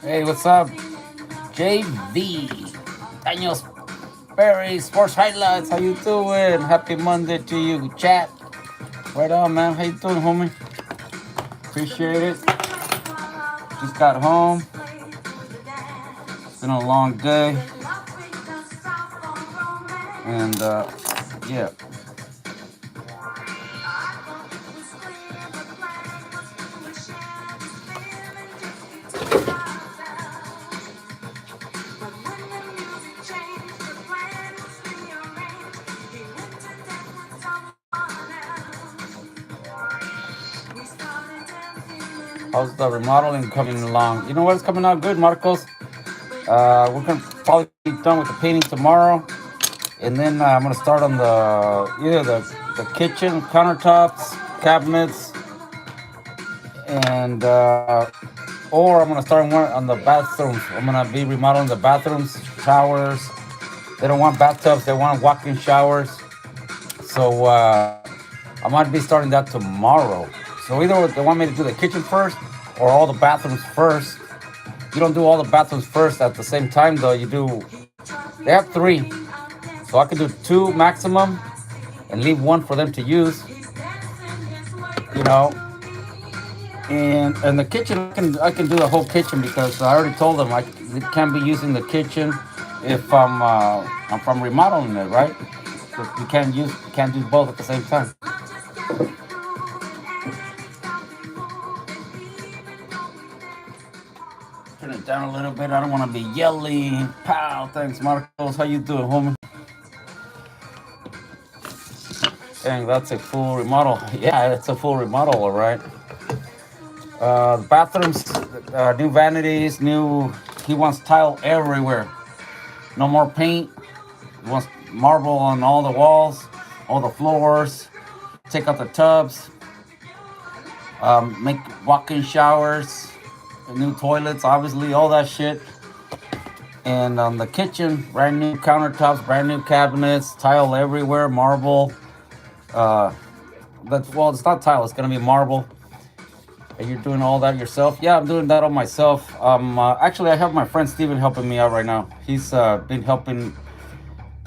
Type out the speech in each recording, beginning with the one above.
Hey, what's up? JV. Daniel Sperry, Sports Highlights. How you doing? Happy Monday to you, chat. Right on, man. How you doing, homie? Appreciate it. Just got home. It's been a long day. And, yeah. How's the remodeling coming along? You know what? It's coming out good, Marcos. We're gonna probably be done with the painting tomorrow, and then I'm gonna start on the kitchen countertops, cabinets, and or I'm gonna start on the bathrooms. I'm gonna be remodeling the bathrooms, showers. They don't want bathtubs; they want walk-in showers. So I might be starting that tomorrow. So either they want me to do the kitchen first or all the bathrooms first. You don't do all the bathrooms first at the same time though. You do. They have three, so I can do two maximum and leave one for them to use. You know, and the kitchen I can do the whole kitchen because I already told them I can't be using the kitchen if I'm remodeling it, right? So you can't do both at the same time. Turn it down a little bit. I don't want to be yelling. Pow! Thanks, Marcos. How you doing, homie? Dang, that's a full remodel. Yeah, it's a full remodel, all right. The bathrooms, new vanities, new. He wants tile everywhere. No more paint. He wants marble on all the walls, all the floors. Take out the tubs. Make walk-in showers, new toilets, obviously, all that shit. And the kitchen, brand new countertops, brand new cabinets, tile everywhere, marble. Uh, well, it's not tile; it's gonna be marble. And you're doing all that yourself? Yeah, I'm doing that all myself. Actually, I have my friend Steven helping me out right now. Been helping.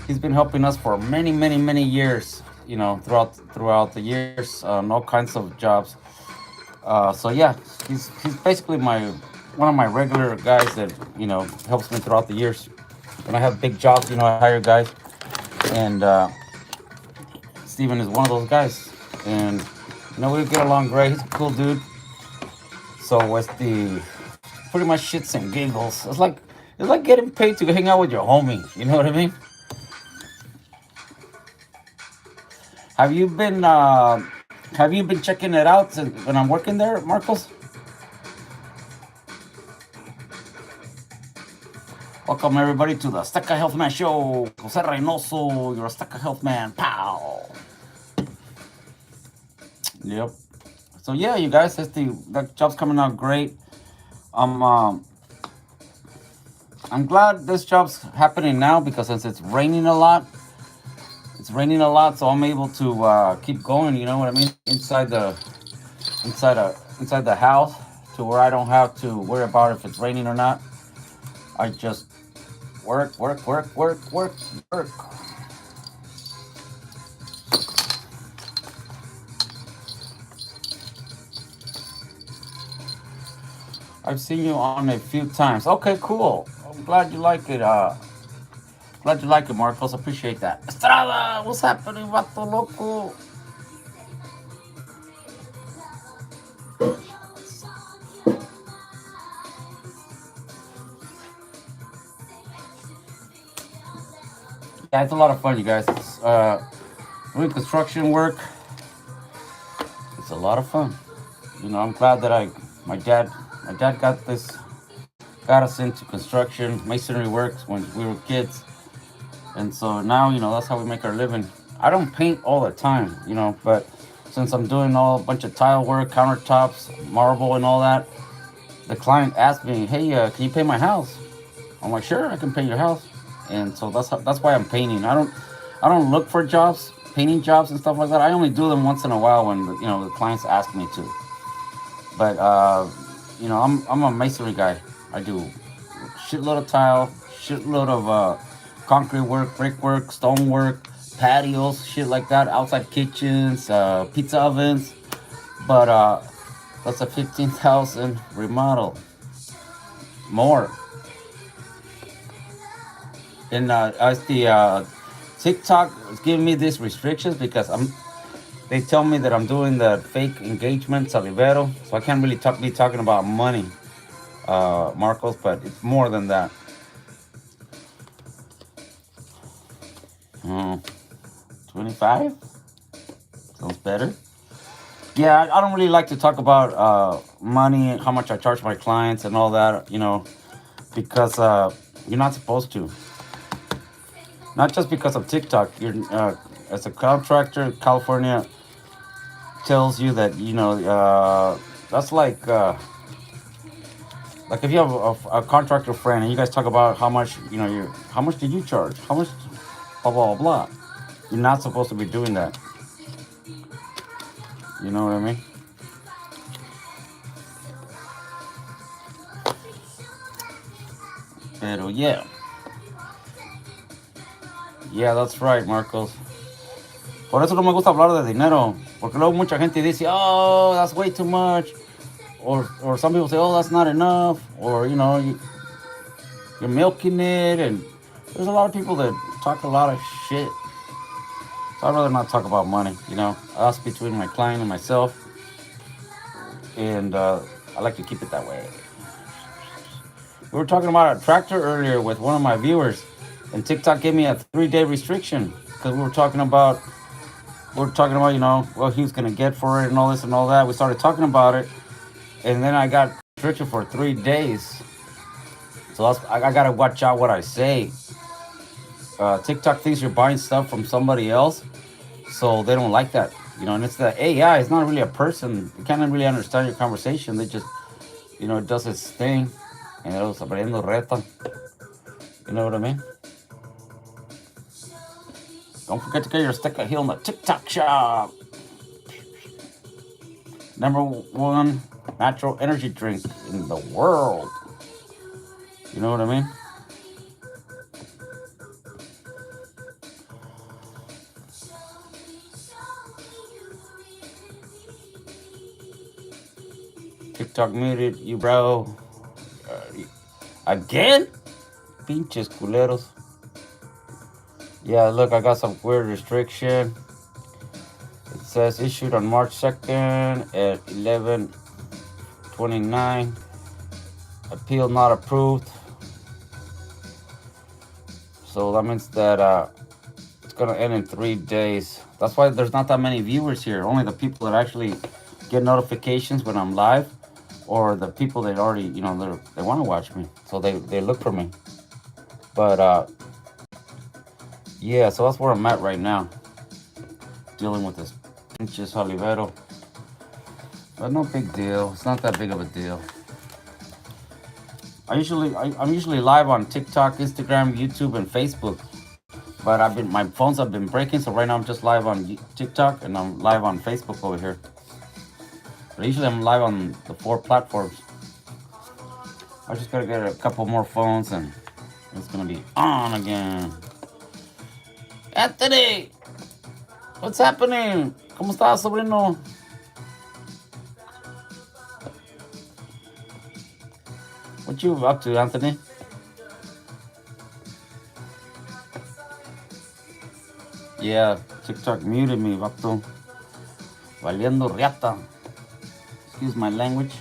He's been helping us for many, many, many years. You know, throughout the years, on all kinds of jobs. So yeah, he's basically my one of my regular guys that helps me throughout the years. When I have big jobs, I hire guys, and Steven is one of those guys. And we get along great. He's a cool dude. So it's the pretty much shits and giggles. It's like getting paid to hang out with your homie. You know what I mean? Have you been checking it out when I'm working there, Marcos? Welcome everybody to the Azteca Health Man Show. Jose Reynoso, your Azteca Health Man. Pow. Yep. So yeah, you guys, that job's coming out great. I'm glad this job's happening now because since it's raining a lot, so I'm able to keep going. You know what I mean? Inside the house, to where I don't have to worry about if it's raining or not. I just work, work, work, work, work, work. I've seen you on a few times. Okay, cool. I'm glad you like it. Glad you like it, Marcos. Appreciate that. Estrada, what's happening, vato loco? Yeah, it's a lot of fun, you guys. Doing construction work. It's a lot of fun. I'm glad that my dad got us into construction, masonry works when we were kids, and so now that's how we make our living. I don't paint all the time, but since I'm doing a bunch of tile work, countertops, marble, and all that, the client asked me, "Hey, can you paint my house?" I'm like, "Sure, I can paint your house." And so that's why I'm painting. I don't look for jobs, painting jobs and stuff like that. I only do them once in a while when the clients ask me to. But I'm a masonry guy. I do shitload of tile, shitload of concrete work, brickwork, stone work, patios, shit like that, outside kitchens, pizza ovens. But that's a 15,000 remodel more. And as the TikTok is giving me these restrictions because they tell me that I'm doing the fake engagement salivero, so I can't really be talking about money, Marcos, but it's more than that. 25 sounds better. Yeah, I don't really like to talk about money, how much I charge my clients, and all that, because you're not supposed to. Not just because of TikTok. You're as a contractor, California tells you that that's like if you have a contractor friend and you guys talk about how much you how much did you charge, how much, blah blah blah. You're not supposed to be doing that. You know what I mean? Pero yeah. Yeah, that's right, Marcos. Por eso no me gusta hablar de dinero. Porque luego mucha gente dice, oh, that's way too much. Or some people say, oh, that's not enough. Or, you're milking it. And there's a lot of people that talk a lot of shit. So I'd rather not talk about money, That's between my client and myself. And I like to keep it that way. We were talking about a tractor earlier with one of my viewers. And TikTok gave me a 3-day restriction. Because what he was going to get for it and all this and all that. We started talking about it. And then I got restricted for 3 days. So I got to watch out what I say. TikTok thinks you're buying stuff from somebody else. So they don't like that. And it's the AI. It's not really a person. You can't really understand your conversation. They just, it does its thing. And it was abriendo reta. You know what I mean? Don't forget to get your sticker heel in the TikTok shop. #1 natural energy drink in the world. You know what I mean? TikTok muted you, bro. Again? Pinches culeros. Yeah, look, I got some weird restriction. It says issued on March 2nd at 11:29. Appeal not approved. So that means that it's going to end in 3 days. That's why there's not that many viewers here. Only the people that actually get notifications when I'm live, or the people that already, they want to watch me. So they look for me. But yeah, so that's where I'm at right now. Dealing with this pinches Olivero. But no big deal. It's not that big of a deal. I'm usually live on TikTok, Instagram, YouTube, and Facebook. But my phones have been breaking, so right now I'm just live on TikTok and I'm live on Facebook over here. But usually I'm live on the 4 platforms. I just gotta get a couple more phones and it's gonna be on again. Anthony! What's happening? ¿Cómo estás, sobrino? What you up to, Anthony? Yeah, TikTok muted me, vato. Valiendo riata. Excuse my language.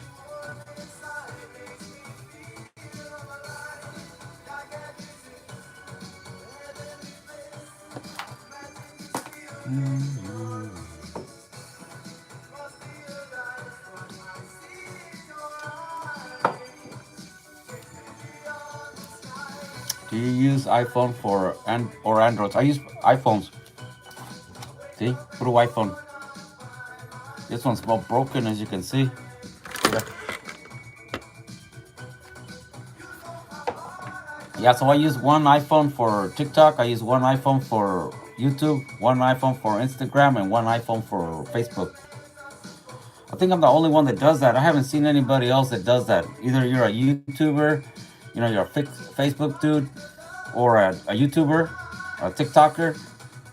Do you use iPhone or Android? I use iPhones. See, puro iPhone. This one's all broken, as you can see. Yeah, so I use one iPhone for TikTok. I use one iPhone for YouTube, one iPhone for Instagram, and one iPhone for Facebook. I think I'm the only one that does that. I haven't seen anybody else that does that. Either you're a YouTuber, you're a Facebook dude, or a YouTuber, a TikToker,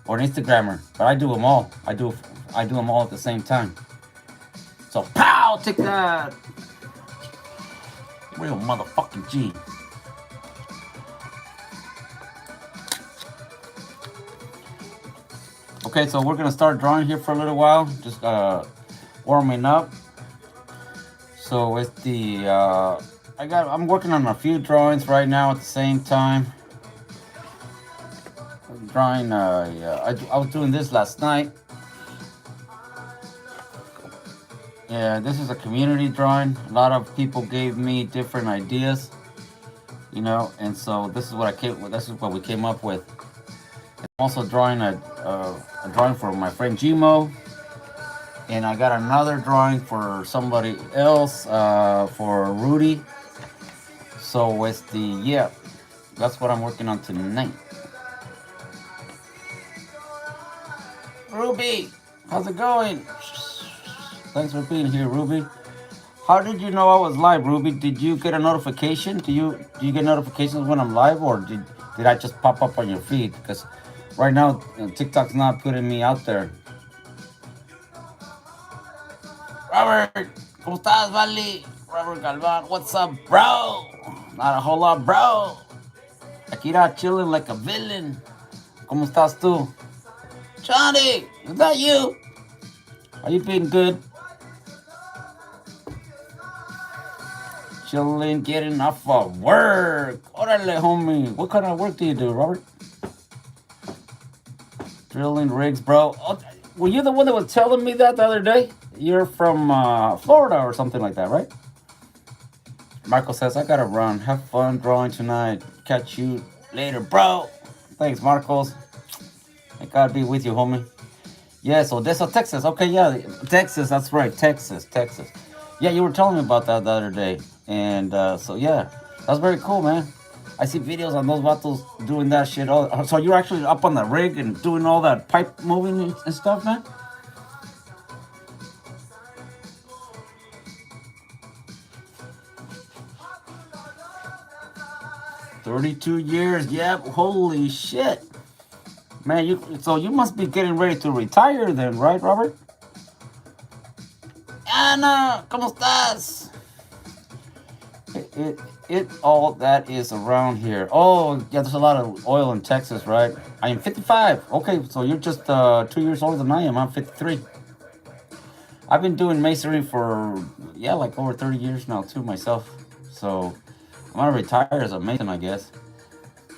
or an Instagrammer. But I do them all. I do them all at the same time. So pow, take that, real motherfucking G. Okay, so we're gonna start drawing here for a little while, just warming up. So with the I'm working on a few drawings right now at the same time. Drawing, yeah, I was doing this last night. Yeah, this is a community drawing. A lot of people gave me different ideas, and so this is what I came. This is what we came up with. I'm also drawing a drawing for my friend Gmo, and I got another drawing for somebody else, for Rudy. So with that's what I'm working on tonight. Ruby, how's it going? Thanks for being here, Ruby. How did you know I was live, Ruby? Did you get a notification? Do you get notifications when I'm live, or did I just pop up on your feed? Because right now TikTok's not putting me out there. Robert, ¿cómo estás, Vali? Robert Galvan, what's up, bro? Not a whole lot, bro. Akira chilling like a villain. ¿Cómo estás tú? Johnny, is that you? Are you being good? Chilling, getting off of work. Orale, homie. What kind of work do you do, Robert? Drilling rigs, bro. Oh, were you the one that was telling me that the other day? You're from Florida or something like that, right? Michael says, I gotta run. Have fun drawing tonight. Catch you later, bro. Thanks, Marcos. I gotta be with you, homie. Yes, Odessa, Texas. Okay, yeah, Texas. That's right, Texas. Yeah, you were telling me about that the other day. And so, yeah, that's very cool, man. I see videos on those vatos doing that shit. So you're actually up on the rig and doing all that pipe moving and stuff, man? $32 years. Yep, holy shit. Man, you must be getting ready to retire then, right, Robert? Anna, ¿cómo estás? It all that is around here. Oh, yeah, there's a lot of oil in Texas, right? I am 55. Okay, so you're just 2 years older than I am. I'm 53. I've been doing masonry for, like over 30 years now, too, myself. So I'm going to retire as a mason, I guess.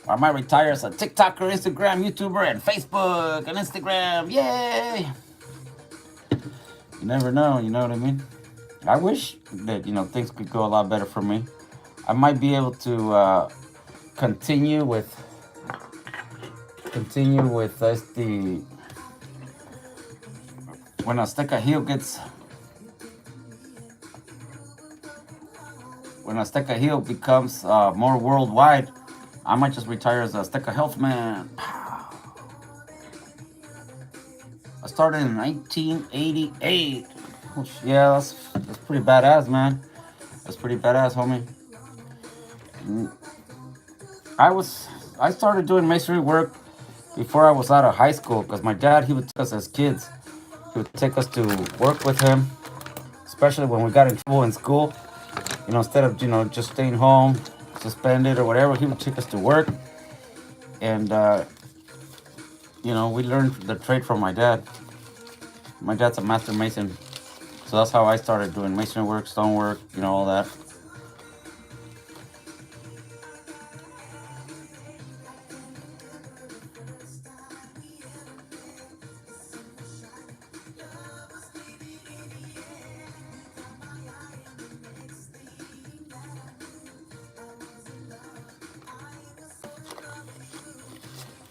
I might retire as a TikToker, Instagram, YouTuber, and Facebook and Instagram. Yay! You never know, you know what I mean? I wish that, things could go a lot better for me. I might be able to continue with the when Azteca Hill becomes more worldwide. I might just retire as a Azteca Health Man. I started in 1988. Yeah, that's pretty badass, man. That's pretty badass, homie. I started doing masonry work before I was out of high school because my dad, he would take us as kids. He would take us to work with him, especially when we got in trouble in school. Instead of, just staying home, suspended or whatever, he would take us to work. And, we learned the trade from my dad. My dad's a master mason. So that's how I started doing masonry work, stone work, all that.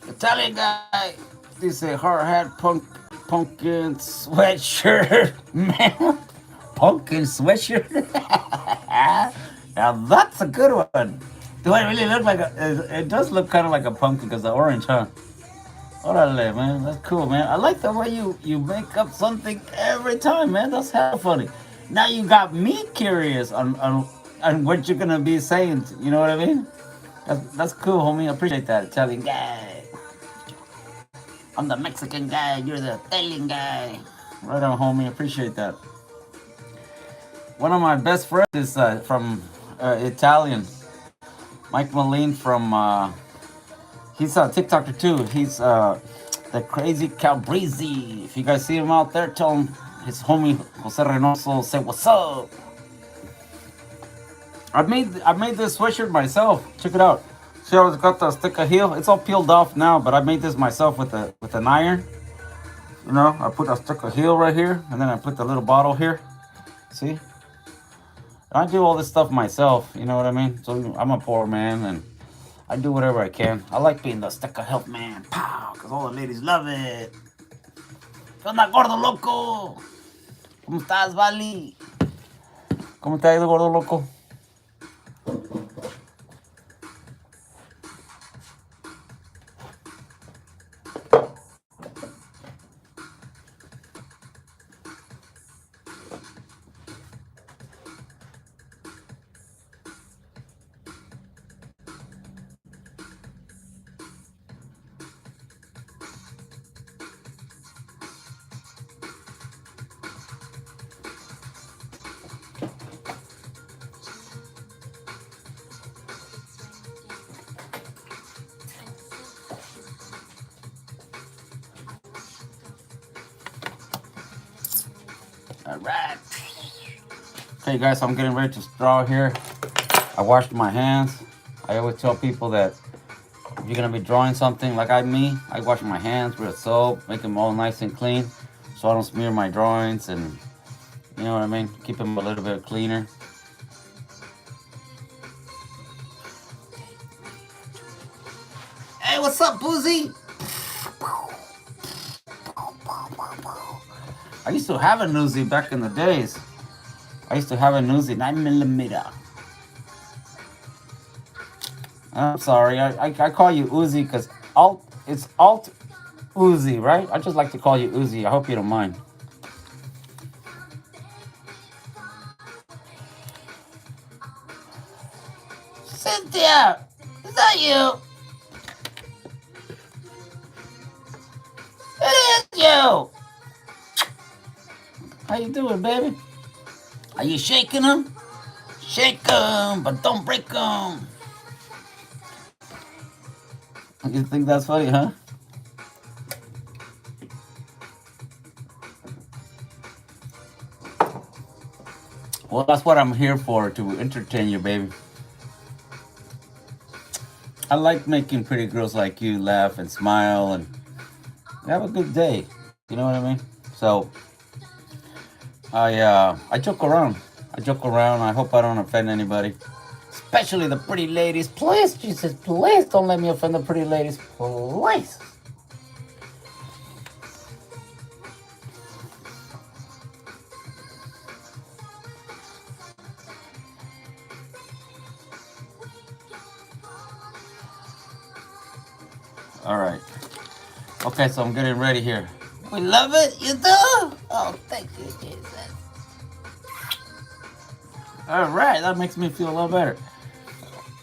Italian guy, dice hard hat, pumpkin sweatshirt, man. Pumpkin sweatshirt. Now that's a good one. Do I really look like it does look kind of like a pumpkin because the orange, huh? Orale, man. That's cool, man. I like the way you make up something every time, man. That's hella funny. Now you got me curious on what you're gonna be saying. You know what I mean? That's cool, homie. I appreciate that. Italian guy. I'm the Mexican guy. You're the Italian guy. Right on, homie. Appreciate that. One of my best friends is from Italian. Mike Moline from he's a TikToker too. He's the crazy Calbreezy. If you guys see him out there, tell him his homie Jose Reynoso say what's up. I made this sweatshirt myself. Check it out. See how it's got the stick of heel? It's all peeled off now, but I made this myself with an iron. You know, I put a stick of heel right here, and then I put the little bottle here. See? I do all this stuff myself. You know what I mean? So I'm a poor man, and I do whatever I can. I like being the stick of health man. Pow! Because all the ladies love it. ¿Qué onda, gordo loco? ¿Cómo estás, Vali? ¿Cómo te ha ido, gordo loco? All right. Okay, guys, so I'm getting ready to draw here. I washed my hands. I always tell people that if you're gonna be drawing something like I wash my hands with soap, make them all nice and clean, so I don't smear my drawings, and you know what I mean. Keep them a little bit cleaner. Hey, what's up, Boozy? I used to have a Uzi back in the days. I used to have an Uzi 9mm. I'm sorry, I call you Uzi because it's Alt Uzi, right? I just like to call you Uzi. I hope you don't mind. Cynthia, is that you? It is you. How you doing, baby? Are you shaking them? Shake them, but don't break them. You think that's funny, huh? Well, that's what I'm here for, to entertain you, baby. I like making pretty girls like you laugh and smile and have a good day. You know what I mean? So I joke around. I hope I don't offend anybody, especially the pretty ladies. Please, Jesus, please don't let me offend the pretty ladies, please. All right. Okay, so I'm getting ready here. We love it. You do? Oh, thank you, Jesus. All right, that makes me feel a lot better.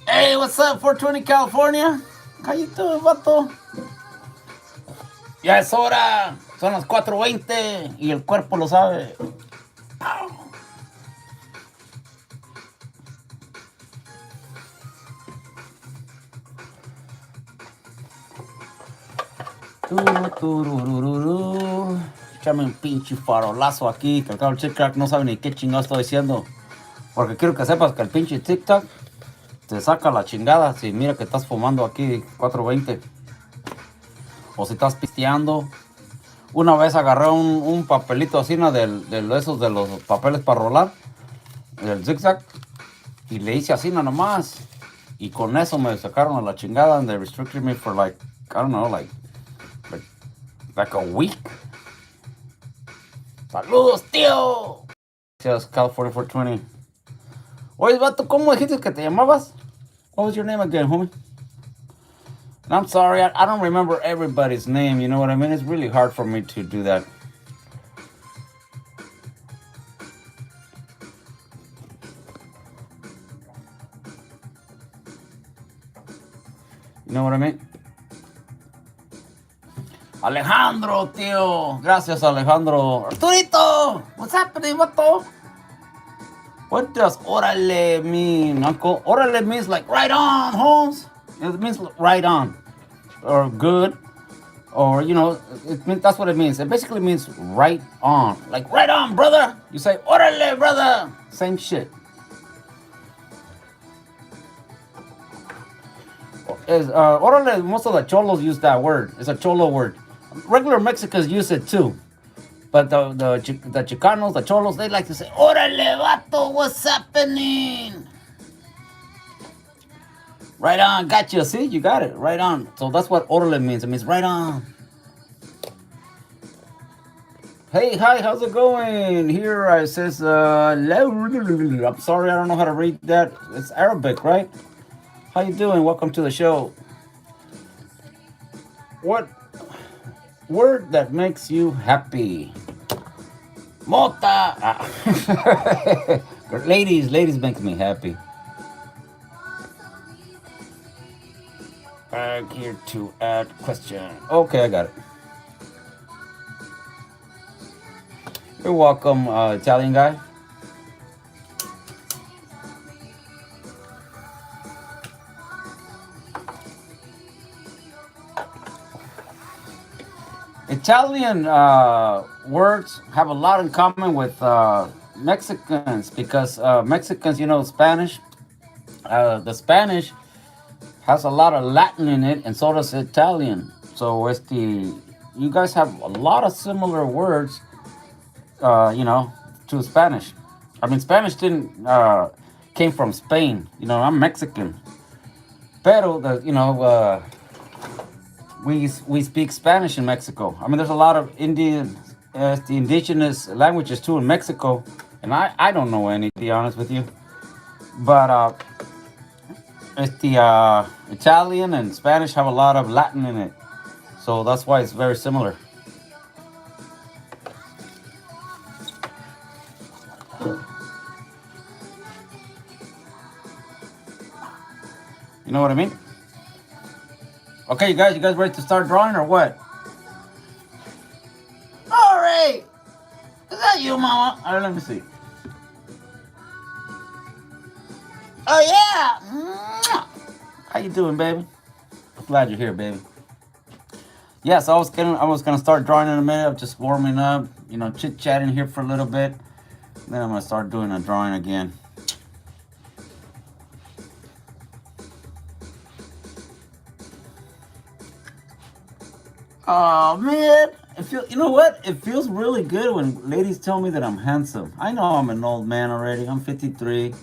Hey, what's up, 420 California? How you doing, vato? Ya es hora. Son las 4:20 y el cuerpo lo sabe. Ow. Échame un pinche farolazo aquí, que el cabrón Chick no sabe ni qué chingados estoy diciendo. Porque quiero que sepas que el pinche TikTok te saca la chingada si mira que estás fumando aquí 4:20. O si estás pisteando. Una vez agarré un papelito así, ¿no? de esos de los papeles para rolar, del zigzag, y le hice así, ¿no? Nomás. Y con eso me sacaron a la chingada, and they restricted me for like, I don't know, like a week. ¡Saludos, tío! Gracias, California 420. Oye, vato, ¿cómo dijiste que te llamabas? What was your name again, homie? And I'm sorry, I don't remember everybody's name. You know what I mean? It's really hard for me to do that. You know what I mean? Alejandro, tío. Gracias, Alejandro. Arturito, what's happening, vato? What does orale mean, uncle? Orale means like right on, Holmes. It means right on, or good, or that's what it means. It basically means right on, like right on, brother. You say orale, brother. Same shit. Orale, most of the cholos use that word. It's a cholo word. Regular Mexicans use it too. But the Chicanos, the cholos, they like to say, orale, vato, what's happening? Right on, gotcha. See, you got it. Right on. So that's what orale means. It means right on. Hey, hi, how's it going? Here it says, I'm sorry, I don't know how to read that. It's Arabic, right? How you doing? Welcome to the show. What word that makes you happy? Mota. Ladies make me happy. Back here to add question. Okay, I got it. You're welcome, Italian guy. Italian words have a lot in common with Mexicans because Mexicans, Spanish. The Spanish has a lot of Latin in it, and so does Italian. So you guys have a lot of similar words, to Spanish. I mean, Spanish didn't came from Spain. I'm Mexican, pero we speak Spanish in Mexico. I mean, there's a lot of the indigenous languages too in Mexico, and I don't know any, to be honest with you. But Italian and Spanish have a lot of Latin in it, so that's why it's very similar. You know what I mean? Okay, you guys ready to start drawing or what? All right. Is that you, Mama? All right, let me see. Oh yeah. How you doing, baby? Glad you're here, baby. Yes, I was gonna start drawing in a minute. I'm just warming up, chit chatting here for a little bit. Then I'm gonna start doing a drawing again. Oh man, you know what? It feels really good when ladies tell me that I'm handsome. I know I'm an old man already. I'm 53.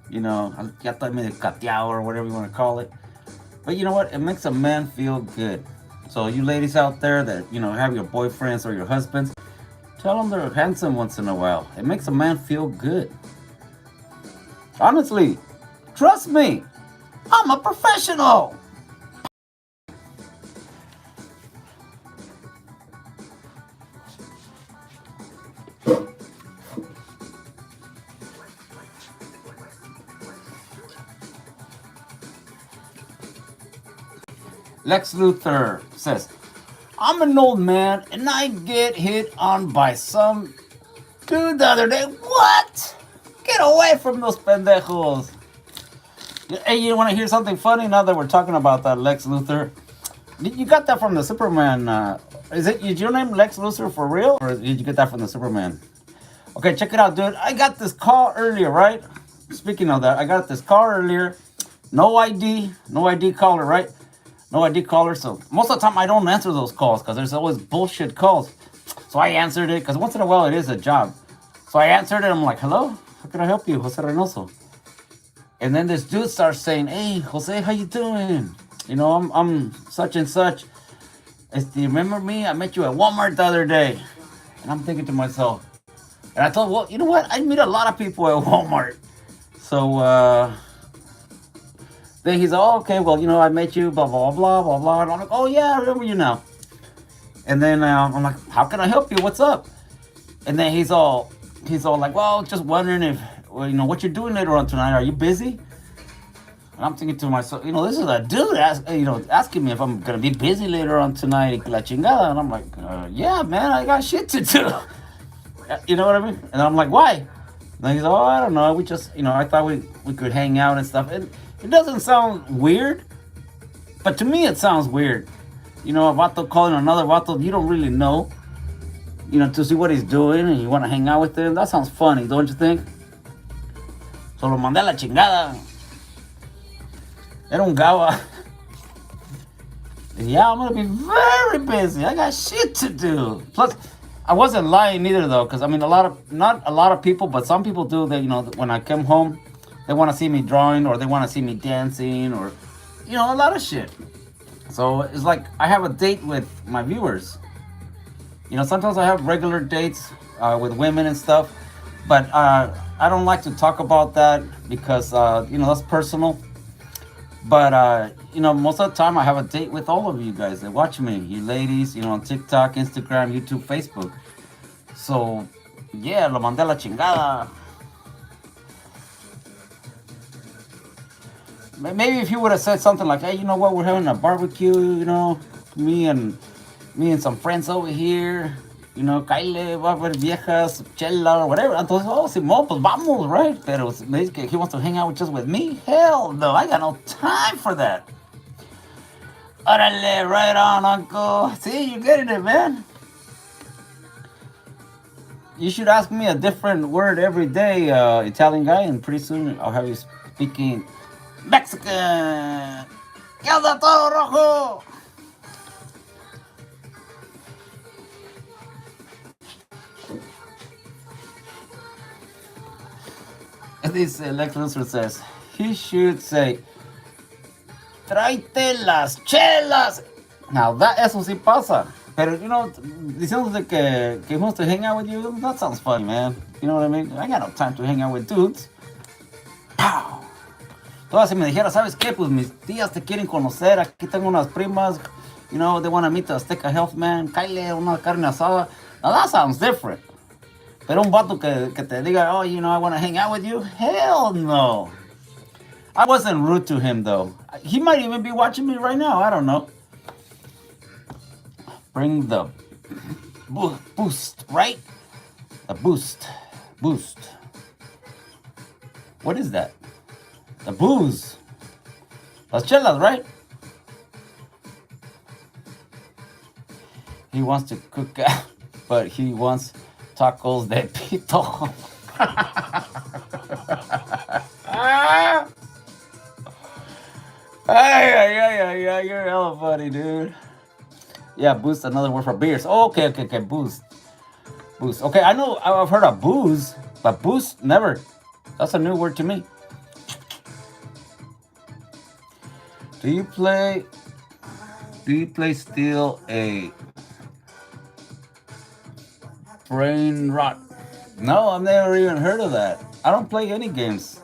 Ya estoy medio cateado or whatever you want to call it. But you know what? It makes a man feel good. So you ladies out there that have your boyfriends or your husbands, tell them they're handsome once in a while. It makes a man feel good. Honestly, trust me, I'm a professional. Lex Luthor says, I'm an old man and I get hit on by some dude the other day. What? Get away from those pendejos. Hey, you want to hear something funny now that we're talking about that, Lex Luthor? You got that from the Superman. Is your name Lex Luthor for real? Or did you get that from the Superman? Okay, check it out, dude. I got this call earlier, right? Speaking of that, I got this call earlier. No ID caller, right? No ID caller. So most of the time I don't answer those calls because there's always bullshit calls. So I answered it because once in a while it is a job. So I answered it. I'm like, hello? How can I help you? Jose Reynoso. And then this dude starts saying, hey, Jose, how you doing? I'm such and such. Remember me? I met you at Walmart the other day. And I'm thinking to myself, and I thought, well, you know what? I meet a lot of people at Walmart. So Then he's all, okay, well, I met you, blah, blah, blah, blah, blah. And I'm like, oh, yeah, I remember you now. And then I'm like, how can I help you? What's up? And then he's all like, well, just wondering if, well, what you're doing later on tonight. Are you busy? And I'm thinking to myself, this is a dude asking me if I'm going to be busy later on tonight. La chingada. And I'm like, yeah, man, I got shit to do. You know what I mean? And I'm like, why? And he's, oh, I don't know. We just, I thought we could hang out and stuff. And it doesn't sound weird, but to me it sounds weird. A vato calling another vato you don't really know, to see what he's doing and you want to hang out with him. That sounds funny, don't you think? So lo mandé a la chingada. Era un gaba. Yeah, I'm going to be very busy. I got shit to do. Plus, I wasn't lying either, though, because, not a lot of people, but some people do. That when I come home, they want to see me drawing or they want to see me dancing or, a lot of shit. So it's like I have a date with my viewers. Sometimes I have regular dates with women and stuff, but I don't like to talk about that because, that's personal. But, most of the time I have a date with all of you guys that watch me, you ladies, on TikTok, Instagram, YouTube, Facebook. So, yeah, lo mandé a la chingada. Maybe if you would have said something like, hey, you know what, we're having a barbecue, me and some friends over here, Kyle, va a haber viejas, chela, or whatever. Entonces, oh, Simón, pues vamos, right? Pero me dice que he wants to hang out just with me. Hell no, I got no time for that. Órale, right on, uncle. See, you're getting it, man. You should ask me a different word every day, Italian guy, and pretty soon I'll have you speaking Mexican. ¿Qué onda todo rojo? This Lex Luthor says, he should say, tráete las chelas. Now, eso sí pasa. Pero, diciéndote que he wants to hang out with you, that sounds funny, man. You know what I mean? I got no time to hang out with dudes. Pow. Todas si me dijera, ¿sabes qué? Pues mis tías te quieren conocer. Aquí tengo unas primas. They want to meet the Azteca Health man. Kyle, una carne asada. Now, that sounds different. Pero un vato que te diga, oh, I want to hang out with you? Hell no. I wasn't rude to him, though. He might even be watching me right now. I don't know. Bring the boost, right? The boost. Boost. What is that? The booze. Las chelas, right? He wants to cook out, but he wants tacos de pito. Ay, you're hella funny, dude. Yeah, boost, another word for beers. Oh, okay, boost. Boost. Okay, I know I've heard of booze, but boost, never. That's a new word to me. Do you play still a brain rot? No, I've never even heard of that. I don't play any games.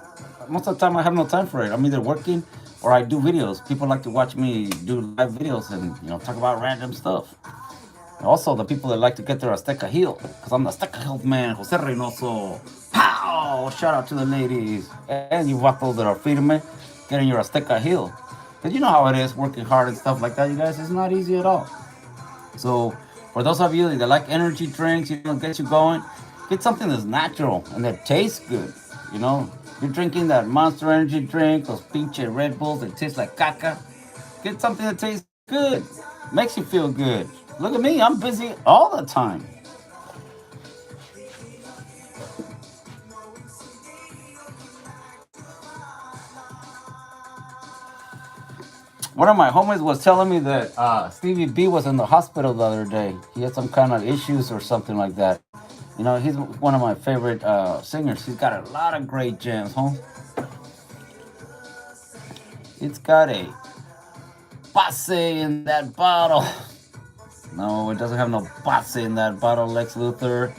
Most of the time I have no time for it. I'm either working or I do videos. People like to watch me do live videos and talk about random stuff. Also, the people that like to get their Azteca heal, because I'm the Azteca health man, Jose Reynoso. Pow! Shout out to the ladies and you vatos that are firme, getting your Azteca heal. Because you know how it is, working hard and stuff like that, you guys. It's not easy at all. So, for those of you that like energy drinks, get you going, get something that's natural and that tastes good. You're drinking that Monster Energy drink, those pinche Red Bulls that taste like caca. Get something that tastes good, makes you feel good. Look at me, I'm busy all the time. One of my homies was telling me that Stevie B was in the hospital the other day. He had some kind of issues or something like that. He's one of my favorite singers. He's got a lot of great jams, huh? It's got a base in that bottle. No, it doesn't have no base in that bottle, Lex Luthor.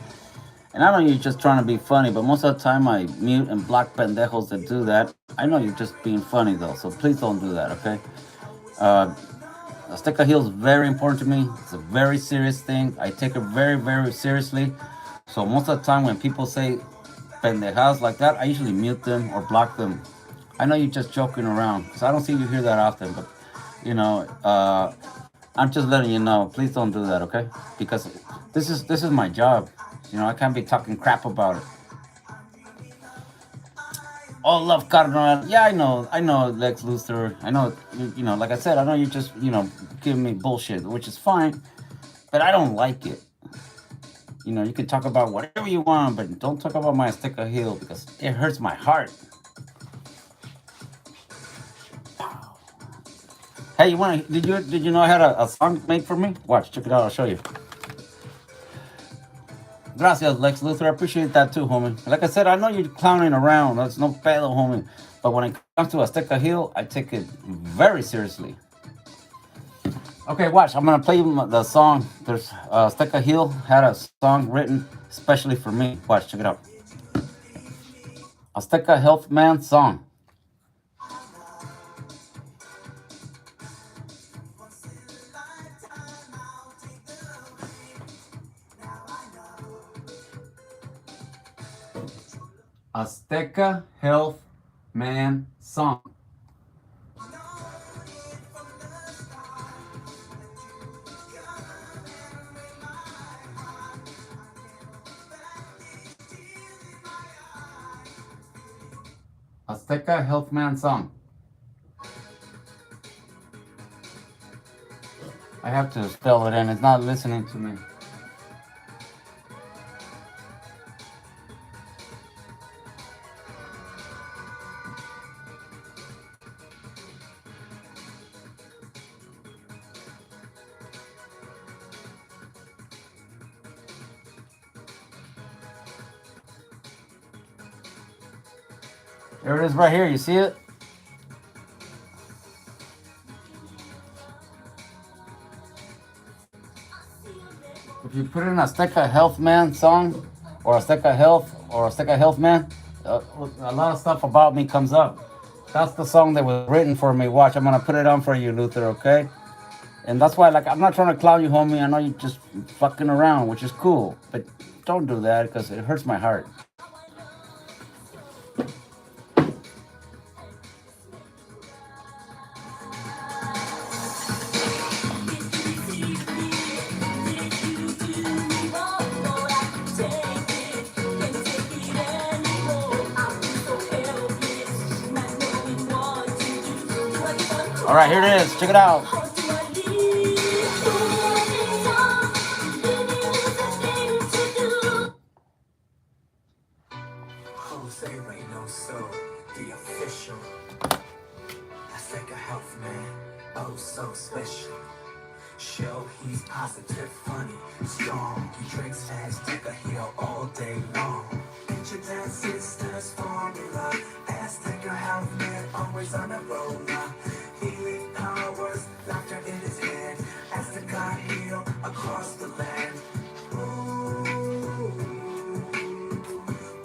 And I know you're just trying to be funny, but most of the time I mute and block pendejos that do that. I know you're just being funny though, so please don't do that, okay? Uh, a stick of heel is very important to me. It's a very serious thing. I take it very, very seriously. So most of the time when people say pendejas like that, I usually mute them or block them. I know you're just joking around, so I don't see you hear that often, but you know, I'm just letting you know. Please don't do that, okay? Because this is my job. You know, I can't be talking crap about it. Oh, love Cardinal. Yeah, I know, Lex Luthor. I know, like I said, I know you just, giving me bullshit, which is fine, but I don't like it. You can talk about whatever you want, but don't talk about my stick of heel because it hurts my heart. Hey, did you know I had a song made for me? Watch, check it out. I'll show you. Gracias, Lex Luthor. I appreciate that too, homie. Like I said, I know you're clowning around. That's no pedo, homie. But when it comes to a stick of heel, I take it very seriously. Okay, watch. I'm gonna play the song. There's Stick of Heel had a song written especially for me. Watch, check it out. A Stick of Health Man song. Azteca Health Man song. Azteca Health Man song. I have to spell it in. It's not listening to me. There it is right here. You see it? If you put in a Azteca Health Man song, or a Azteca Health, or a Azteca Health Man, a lot of stuff about me comes up. That's the song that was written for me. Watch, I'm gonna put it on for you, Luther. Okay? And that's why, like, I'm not trying to clown you, homie. I know you're just fucking around, which is cool, but don't do that because it hurts my heart. All right, here it is. Check it out. Jose Reynoso, the official. That's like a health man, oh so special. Show he's positive, funny, strong. He drinks fast, take a heel all day long. Ancient ancestors formula, Aztec health man, always on a roller. Healing powers, laughter in his head, Aztec heal across the land. Ooh,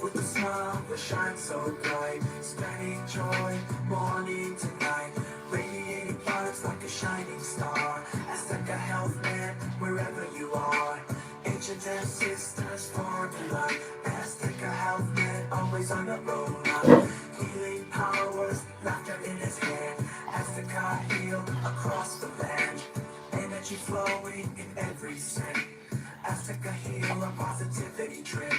with a smile that shines so bright, spreading joy, morning to night, radiating products like a shining star. Azteca Health Man, wherever you are. Ancient ancestors formula, Azteca Health Man, always on the roller. Healing powers, laughter in his hand, Azteca heal across the land. Energy flowing in every scent, Azteca heal a positivity trip.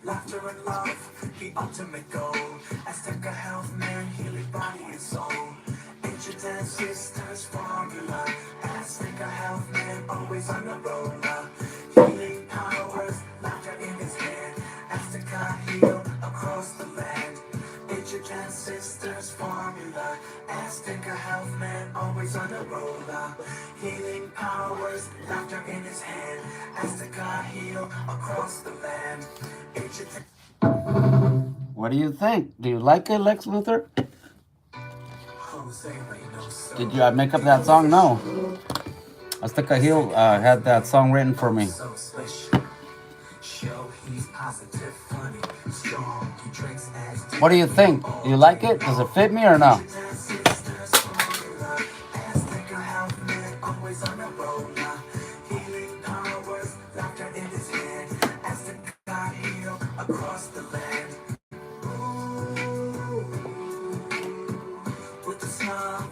Laughter and love, the ultimate goal. Azteca Health Man, healing body and soul. Ancient ancestors formula, Azteca Health Man, always on the roller. Healing powers, laughter in his hand, Azteca heal across the land. Ancient ancestors formula, Azteca Health Man, always on the roller. Healing powers, laughter in his hand, Azteca heal across the land. What do you think? Do you like it, Lex Luthor? Did you make up that song? No. Azteca Hill had that song written for me. What do you think? Do you like it? Does it fit me or no?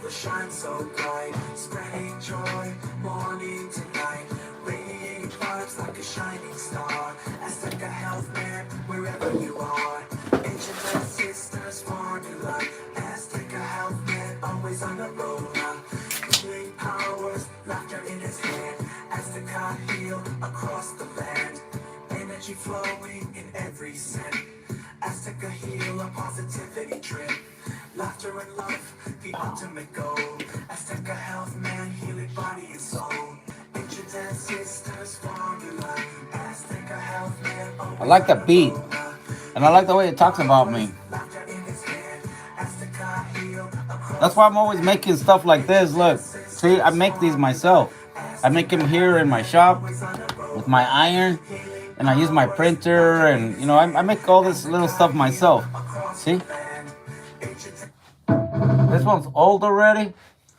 Shine so bright, spreading joy, morning to night, radiating vibes like a shining star. Azteca Health Man, wherever you are. Ancient ancestors, formula. Azteca Health Man, always on the road. Healing powers, laughter in his hand. Azteca heal across the land. Energy flowing in every scent. Azteca heal, a positivity trip. Laughter and love, the ultimate goal. Azteca Health Man, healing body and soul. Ancient ancestors formula. Azteca Health Man, I like the beat. And I like the way it talks about me. That's why I'm always making stuff like this. Look, see, I make these myself. I make them here in my shop with my iron. And I use my printer. And, you know, I make all this little stuff myself. See? This one's old already.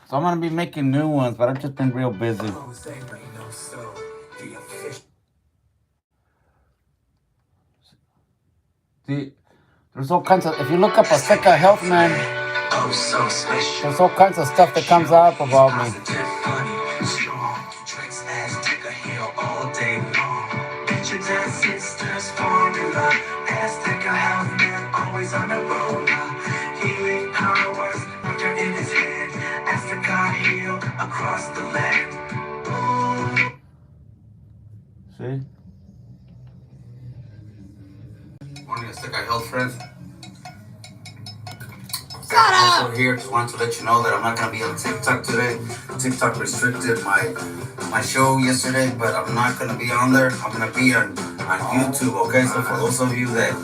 So I'm going to be making new ones. But I've just been real busy. See, there's all kinds of, if you look up Azteca Health Man, there's all kinds of stuff that comes out about me. See? Morning, Azteca Health friends. Also here, just wanted to let you know that I'm not gonna be on TikTok today. TikTok restricted my show yesterday, but I'm not gonna be on there. I'm gonna be on YouTube. Okay, so for those of you that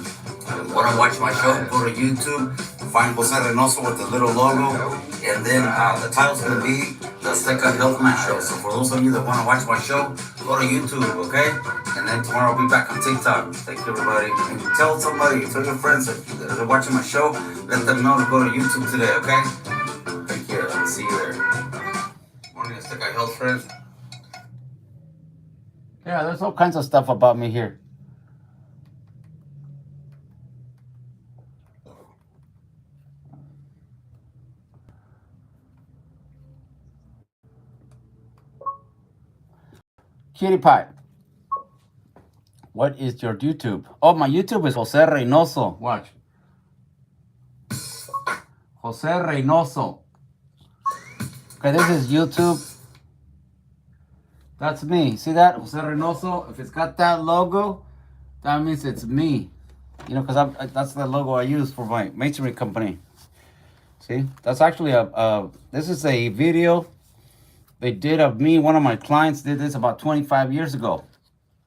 want to watch my show, go to YouTube, find Jose Reynoso with the little logo, and then the title's gonna be the Azteca Health Man Show. So for those of you that want to watch my show, go to YouTube. Okay, and then tomorrow I'll be back on TikTok. Thank you, everybody. And tell somebody, tell your friends that are watching my show, let them know to go to YouTube today, okay? Thank you. I'll see you there. Morning, Azteca Health friends. Yeah, there's all kinds of stuff about me here. Cutie Pie. What is your YouTube? Oh, my YouTube is Jose Reynoso. Watch. Jose Reynoso. Okay, this is YouTube. That's me. See that? Jose Reynoso. If it's got that logo, that means it's me. You know, because that's the logo I use for my masonry company. See? That's actually this is a video they did of me. One of my clients did this about 25 years ago.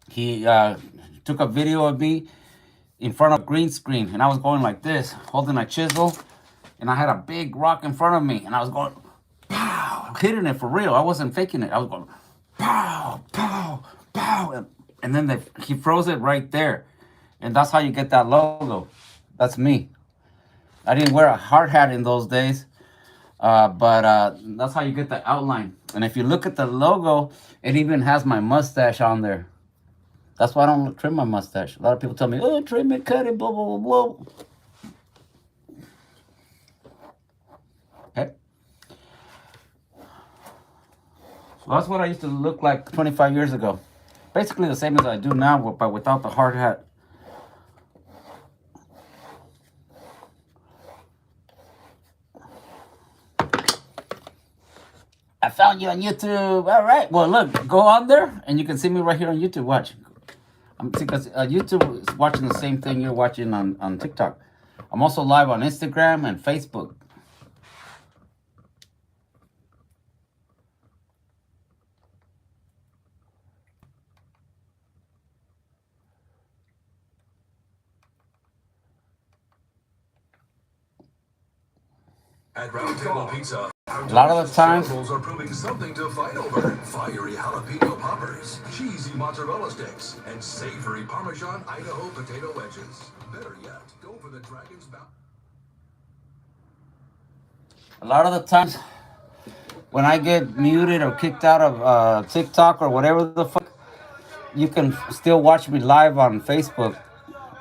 He took a video of me in front of a green screen, and I was going like this, holding a chisel, and I had a big rock in front of me, and I was going, pow, hitting it for real. I wasn't faking it. I was going, pow, pow, pow, and then he froze it right there, and that's how you get that logo. That's me. I didn't wear a hard hat in those days, but that's how you get the outline. And if you look at the logo, it even has my mustache on there. That's why I don't trim my mustache. A lot of people tell me, oh, trim it, cut it, blah, blah, blah, blah. Okay. So that's what I used to look like 25 years ago. Basically the same as I do now, but without the hard hat. I found you on YouTube. All right. Well, look, go on there, and you can see me right here on YouTube. Watch. Because YouTube is watching the same thing you're watching on TikTok. I'm also live on Instagram and Facebook. At Round Table Pizza, A lot of the times, are proving something to fight over. Fiery jalapeno poppers, cheesy mozzarella sticks, and savory Parmesan Idaho potato wedges. Better yet, go for the Dragon's Mouth. a lot of the times when I get muted or kicked out of TikTok or whatever the fuck, you can still watch me live on Facebook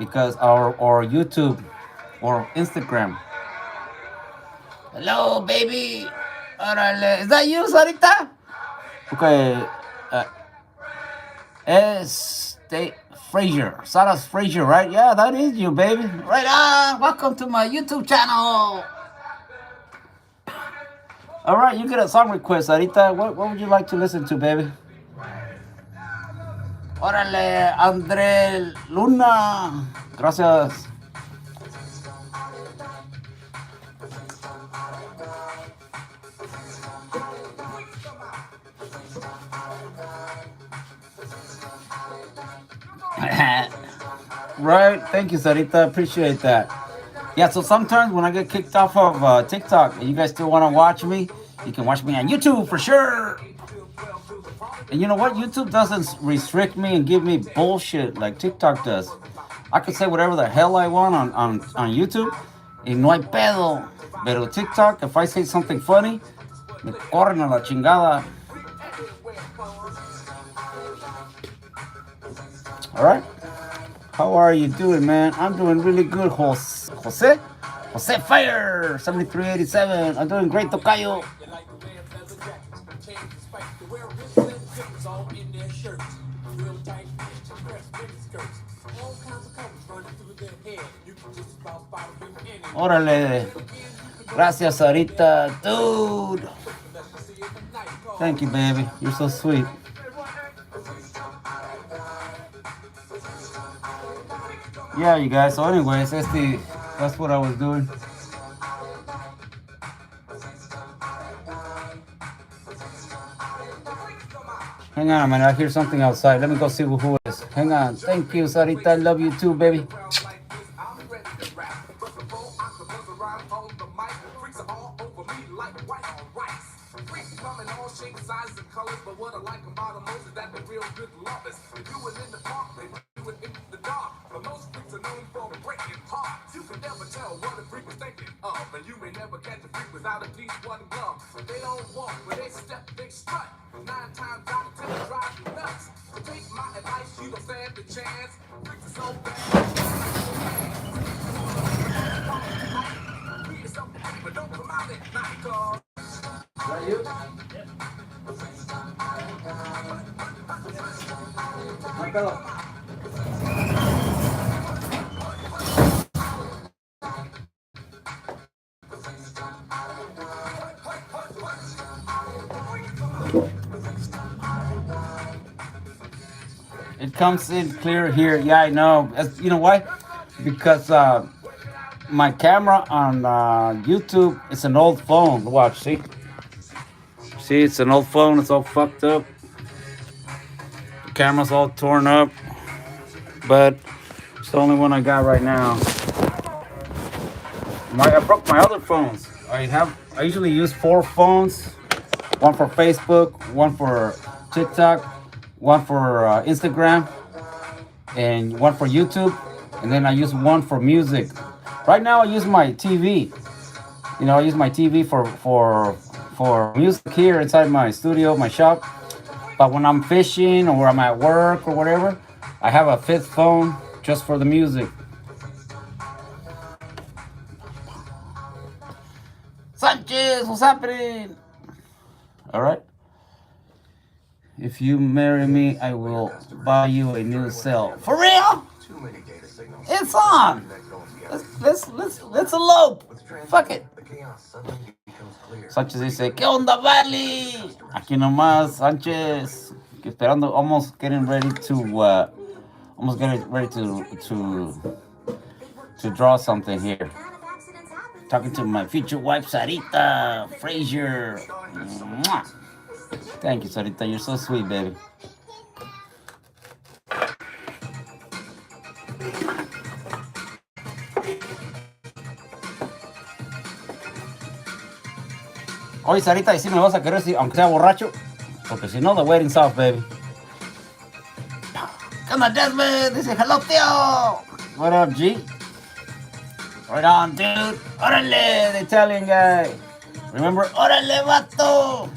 because or YouTube or Instagram. Hello, baby. Órale. Is that you, Sarita? Okay. Uh, State Frazier. Sarah's Frazier, right? Yeah, that is you, baby. Right on. Welcome to my YouTube channel. All right, you get a song request, Sarita. What would you like to listen to, baby? Órale, André Luna. Gracias. Right. Thank you, Sarita. Appreciate that. Yeah, so sometimes when I get kicked off of TikTok and you guys still want to watch me, you can watch me on YouTube for sure. And you know what? YouTube doesn't restrict me and give me bullshit like TikTok does. I can say whatever the hell I want on YouTube. Y no hay pedo. Pero TikTok, if I say something funny, me corren a la chingada. All right. How are you doing, man? I'm doing really good, Jose Fire 7387. I'm doing great, Tocayo. Órale. Gracias, Sarita. Dude. Thank you, baby. You're so sweet. Yeah, you guys. So anyways, that's what I was doing. Hang on a minute. I hear something outside. Let me go see who it is. Hang on. Thank you, Sarita. I love you too, baby. It comes in clear here. Yeah, I know. You know why? Because my camera on YouTube is an old phone. Watch, see? See, it's an old phone. It's all fucked up. The camera's all torn up. But it's the only one I got right now. I broke my other phones. I usually use 4 phones. One for Facebook, one for TikTok, one for Instagram, and one for YouTube. And then I use one for music. Right now I use my TV. You know, I use my TV for music here inside my studio, my shop. But when I'm fishing or I'm at work or whatever, I have a 5th phone just for the music. Sanchez, what's happening? All right. If you marry me, I will buy you a new cell. For real? It's on. Let's elope. Fuck it. Sánchez dice, ¿qué onda, Valley? Aquí nomás, Sánchez. Esperando, almost getting ready to draw something here. Talking to my future wife, Sarita Frazier. Mwah. Thank you, Sarita. You're so sweet, baby. Oye, Sarita, y si me vas a querer, aunque sea borracho. Porque si no, the waiting's off, baby. Come on, Desmond. Dice, hello, tío. What up, G? Right on, dude. Orale, the Italian guy. Remember, orale, vato.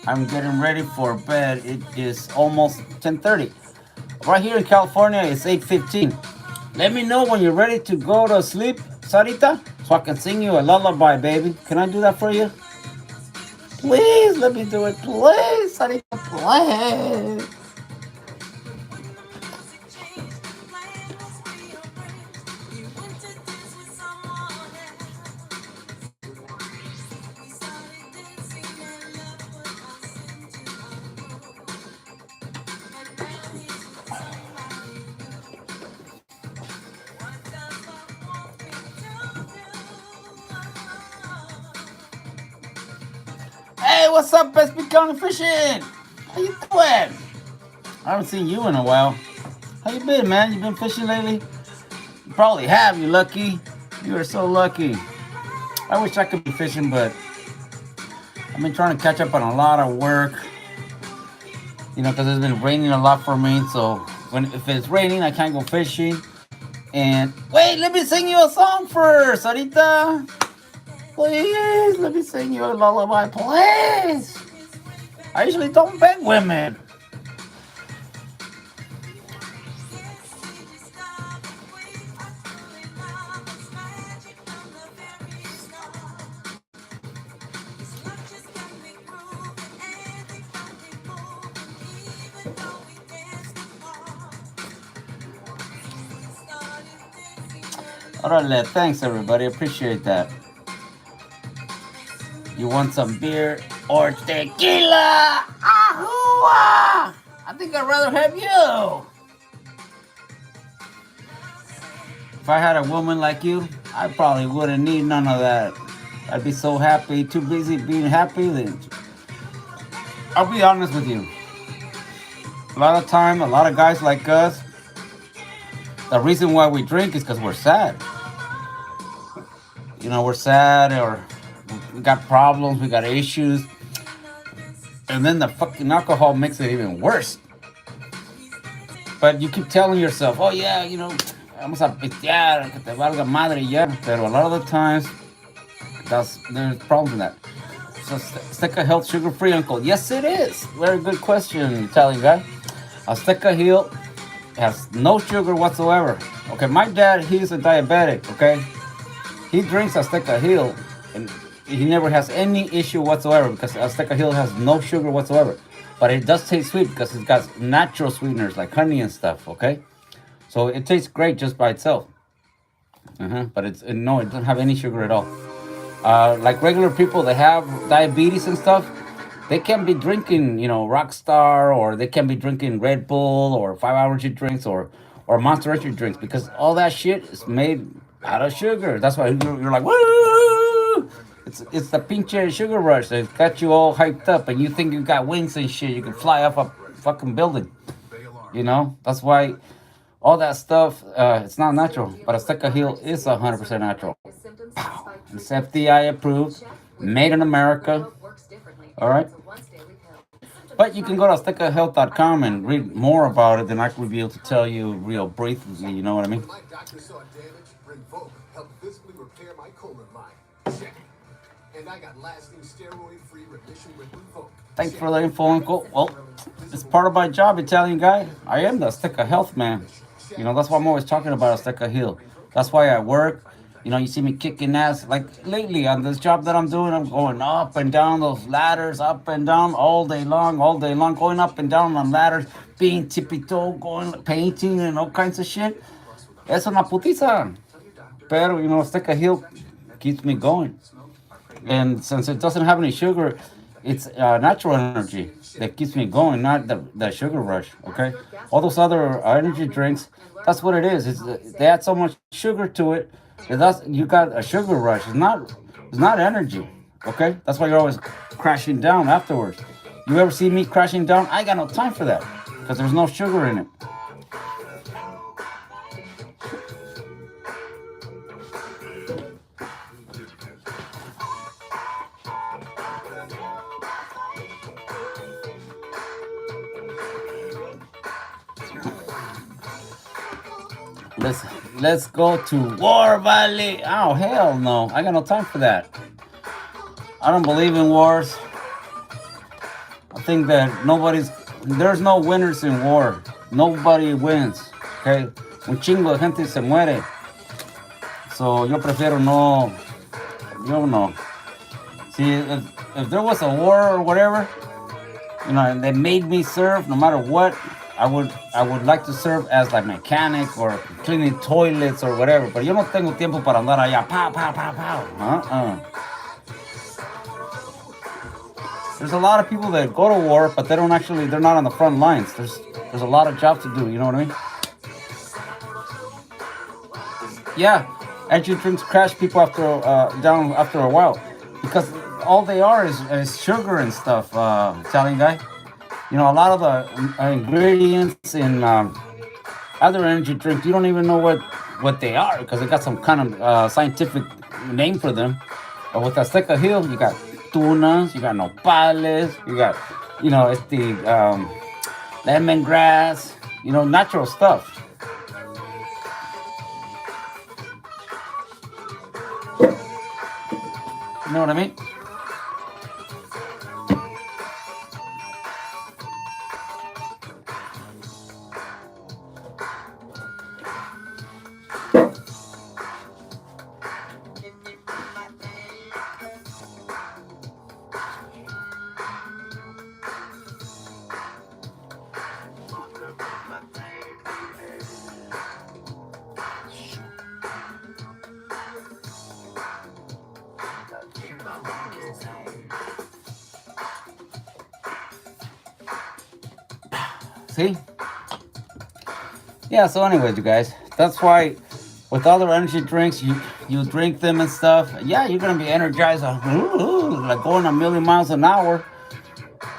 I'm getting ready for bed. It is almost 10:30. Right here in California, it's 8:15. Let me know when you're ready to go to sleep, Sarita, so I can sing you a lullaby, baby. Can I do that for you? Please, let me do it. Please, Sarita, please. Hey, what's up, SB County Fishing? How you doing? I haven't seen you in a while. How you been, man? You been fishing lately? You probably have. You lucky. You are so lucky. I wish I could be fishing, but I've been trying to catch up on a lot of work. You know, because it's been raining a lot for me. So if it's raining, I can't go fishing. And wait, let me sing you a song first, Sarita. Please, let me sing you a lullaby, please. I usually don't beg women. Orale, thanks everybody, appreciate that. You want some beer or tequila? Ahua! I think I'd rather have you. If I had a woman like you, I probably wouldn't need none of that. I'd be so happy, too busy being happy. Then I'll be honest with you. A lot of time, a lot of guys like us, the reason why we drink is because we're sad. You know, we're sad or we got problems, we got issues. And then the fucking alcohol makes it even worse. But you keep telling yourself, oh yeah, you know, vamos a pistear, que te valga madre ya. Pero a lot of the times, there's problems in that. So Azteca Health sugar-free, Uncle. Yes, it is. Very good question, Italian guy. Azteca Health has no sugar whatsoever. Okay, my dad, he's a diabetic, okay? He drinks Azteca Health, and he never has any issue whatsoever because Azteca Health has no sugar whatsoever. But it does taste sweet because it's got natural sweeteners like honey and stuff, okay? So it tastes great just by itself. But no, it doesn't have any sugar at all. Like regular people that have diabetes and stuff, they can be drinking, you know, Rockstar, or they can be drinking Red Bull or 5 Hour Energy drinks or Monster Energy drinks because all that shit is made out of sugar. That's why you're like, woo! It's the pinche sugar rush that got you all hyped up and you think you got wings and shit. You can fly off a fucking building. You know? That's why all that stuff, it's not natural. But Azteca Heal is 100% natural. It's FDA approved, made in America. All right? But you can go to AztecaHealth.com and read more about it than I would be able to tell you real briefly. You know what I mean? Thanks for the info, Uncle. Well, it's part of my job, Italian guy. I am the Azteca Health man. You know, that's why I'm always talking about Azteca Heal. That's why I work. You know, you see me kicking ass. Like lately on this job that I'm doing, I'm going up and down those ladders, up and down all day long, going up and down on ladders, being tippy-toe, going painting and all kinds of shit. Es una putiza. Pero, you know, Azteca Heal keeps me going. And since it doesn't have any sugar, it's natural energy that keeps me going, not the sugar rush, okay? All those other energy drinks, that's what it is. They add so much sugar to it. You got a sugar rush. It's not energy, okay? That's why you're always crashing down afterwards. You ever see me crashing down? I got no time for that because there's no sugar in it. let's go to war, valley. Oh hell no! I got no time for that. I don't believe in wars. I think that there's no winners in war. Nobody wins. Okay, un chingo de gente se muere. So yo prefiero no, yo no. See, if there was a war or whatever, and they made me serve, no matter what, I would like to serve as like mechanic or cleaning toilets or whatever. But yo no tengo tiempo para andar allá, pow, pow, pow, pow. There's a lot of people that go to war, but they're not on the front lines. There's a lot of jobs to do. You know what I mean? Yeah, energy drinks crash people down after a while because all they are is sugar and stuff. Italian guy. A lot of the ingredients in other energy drinks, you don't even know what they are because they got some kind of scientific name for them. But with Azteca Hill, you got tunas, you got nopales, you got, it's the lemongrass, natural stuff. You know what I mean? See? Yeah, so anyways, you guys, that's why with other energy drinks, you drink them and stuff. Yeah, you're gonna be energized, like going a million miles an hour.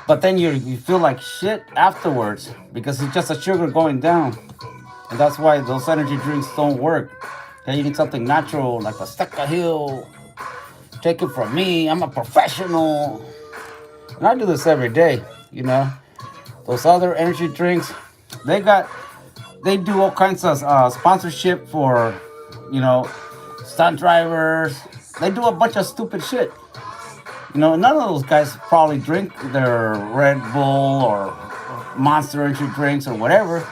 But then you feel like shit afterwards because it's just a sugar going down, and that's why those energy drinks don't work. Okay, you need something natural like the Azteca Hill. Take it from me, I'm a professional, and I do this every day. Those other energy drinks, they do all kinds of sponsorship for, stunt drivers. They do a bunch of stupid shit. None of those guys probably drink their Red Bull or Monster energy drinks or whatever.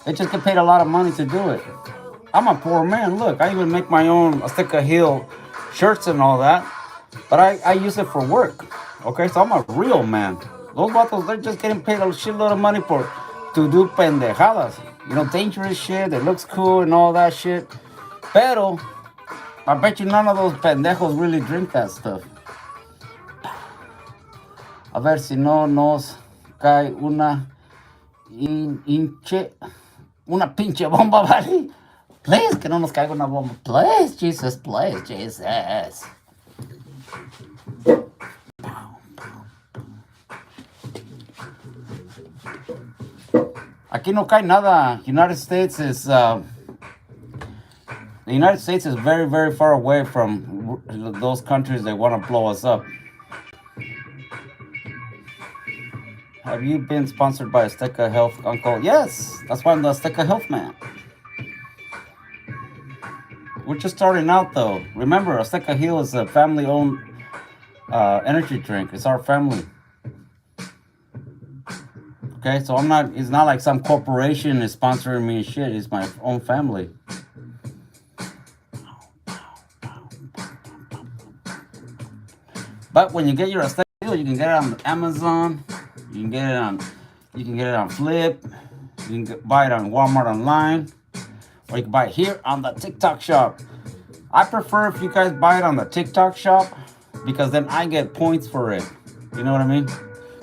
They just get paid a lot of money to do it. I'm a poor man. Look, I even make my own Azteca Hill shirts and all that. But I use it for work. Okay, so I'm a real man. Those vatos, they're just getting paid a shitload of money to do pendejadas. Dangerous shit that looks cool and all that shit. Pero, I bet you none of those pendejos really drink that stuff. A ver si no nos cae una pinche bomba, ¿vale? Please, que no nos caiga una bomba. Please, Jesus, please, Jesus. Aquí no cae nada. The United States is very, very far away from those countries that want to blow us up. Have you been sponsored by Azteca Health, Uncle? Yes, that's why I'm the Azteca Health man. We're just starting out, though. Remember, Azteca Hill is a family-owned energy drink. It's our family. Okay, so it's not like some corporation is sponsoring me and shit. It's my own family. But when you get your Azteca Hill, you can get it on Amazon. You can get it on Flip. You can buy it on Walmart online. Or you can buy it here on the TikTok shop. I prefer if you guys buy it on the TikTok shop because then I get points for it. You know what I mean?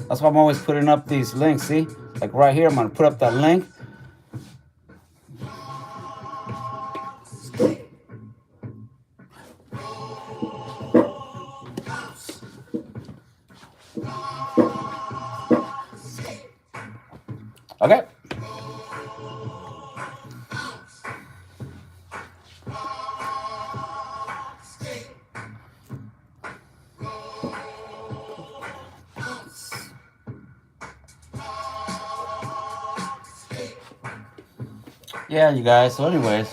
That's why I'm always putting up these links. See? Like right here, I'm going to put up that link. Okay. Yeah, you guys. So, anyways,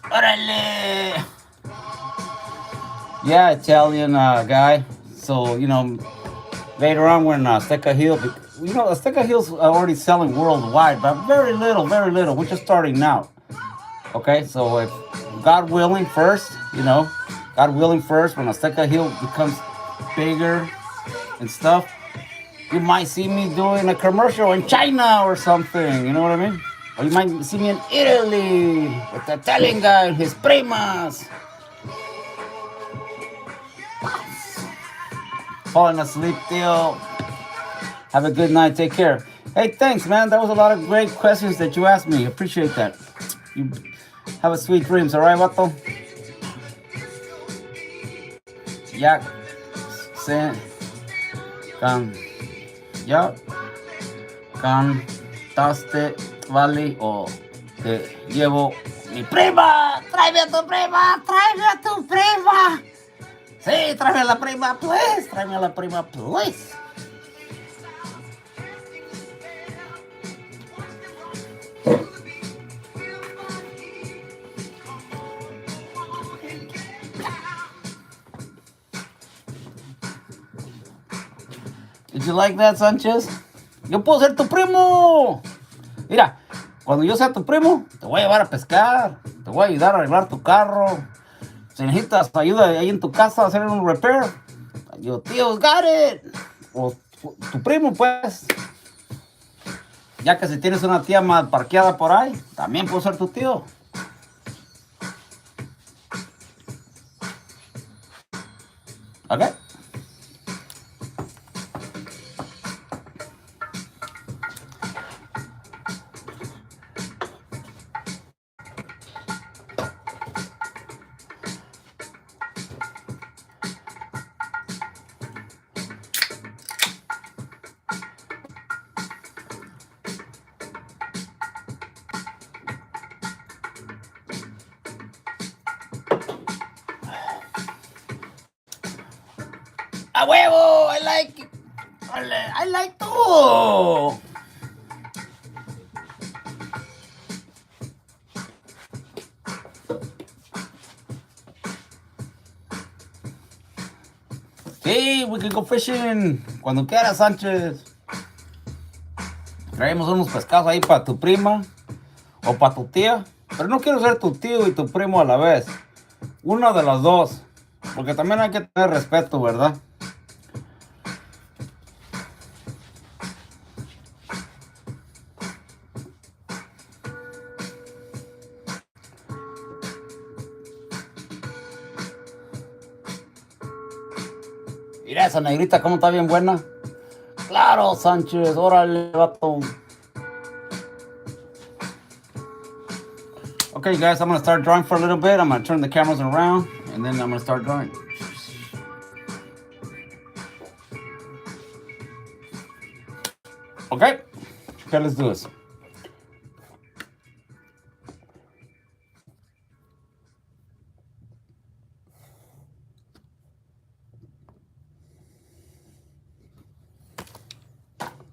órale. Yeah, Italian guy. So later on when Azteca Hill, Azteca Hill's already selling worldwide, but very little, very little. We're just starting now. Okay, so if God willing first, God willing first, when Azteca Hill becomes bigger and stuff, you might see me doing a commercial in China or something. You know what I mean? Or you might see me in Italy with the Italian guy and his primas. Falling asleep, Theo. Have a good night. Take care. Hey, thanks, man. That was a lot of great questions that you asked me. Appreciate that. You have a sweet dreams, all right, Vato? Ya, se, can, ya, cantaste, vale, o te llevo mi prima. Tráeme a tu prima, tráeme a tu prima. Sí, tráeme a la prima, please. Tráeme a la prima, please. Did you like that, Sánchez? Yo puedo ser tu primo. Mira, cuando yo sea tu primo, te voy a llevar a pescar. Te voy a ayudar a arreglar tu carro. Si necesitas ayuda ahí en tu casa a hacer un repair, yo, tío, got it. O tu primo, pues. Ya que si tienes una tía mal parqueada por ahí, también puedo ser tu tío. ¿Ok? ¡A huevo! I like it. I like todo. Sí, we can go fishing. Cuando quieras, Sánchez. Traemos unos pescados ahí para tu prima o para tu tía. Pero no quiero ser tu tío y tu primo a la vez. Uno de los dos. Porque también hay que tener respeto, ¿verdad? Mira esa negrita, cómo está bien buena. Claro, Sánchez, órale, vato. Okay, guys, I'm going to start drawing for a little bit. I'm going to turn the cameras around, and then I'm going to start drawing. Okay? Okay, let's do this.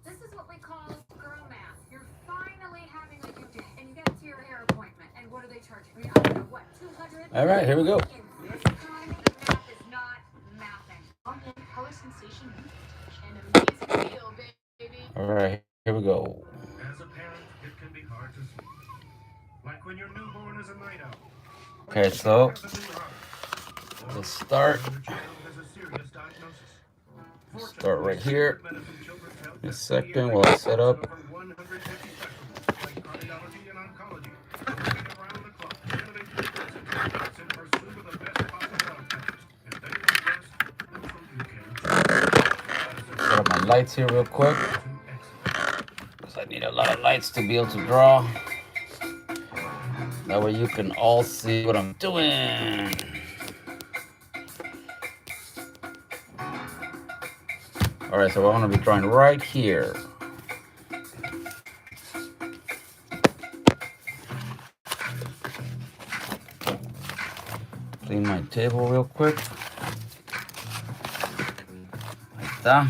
This is what we call girl math. You're finally having a due date, and you get to your hair appointment. And what are they charging? I mean, I don't know, what, 200? All right, here we go. In this economy, the math is not mathing. On-hand color sensation, an amazing deal, baby. All right, here we go. As a parent, it can be hard to sleep. Like when your newborn is a night owl. Okay, so Has a new heart. let's start. Your child has a serious diagnosis. Start right here. Medicine Children's Health In a has second while I set up. over 150 specialties like cardiology and oncology, working around the clock, innovative treatments and treatments in pursuit of the best possible outcomes. And they will rest until you can. Set up my lights here real quick. Because I need a lot of lights to be able to draw. That way you can all see what I'm doing. All right, so we're going to be drawing right here. Clean my table real quick. Ahí está.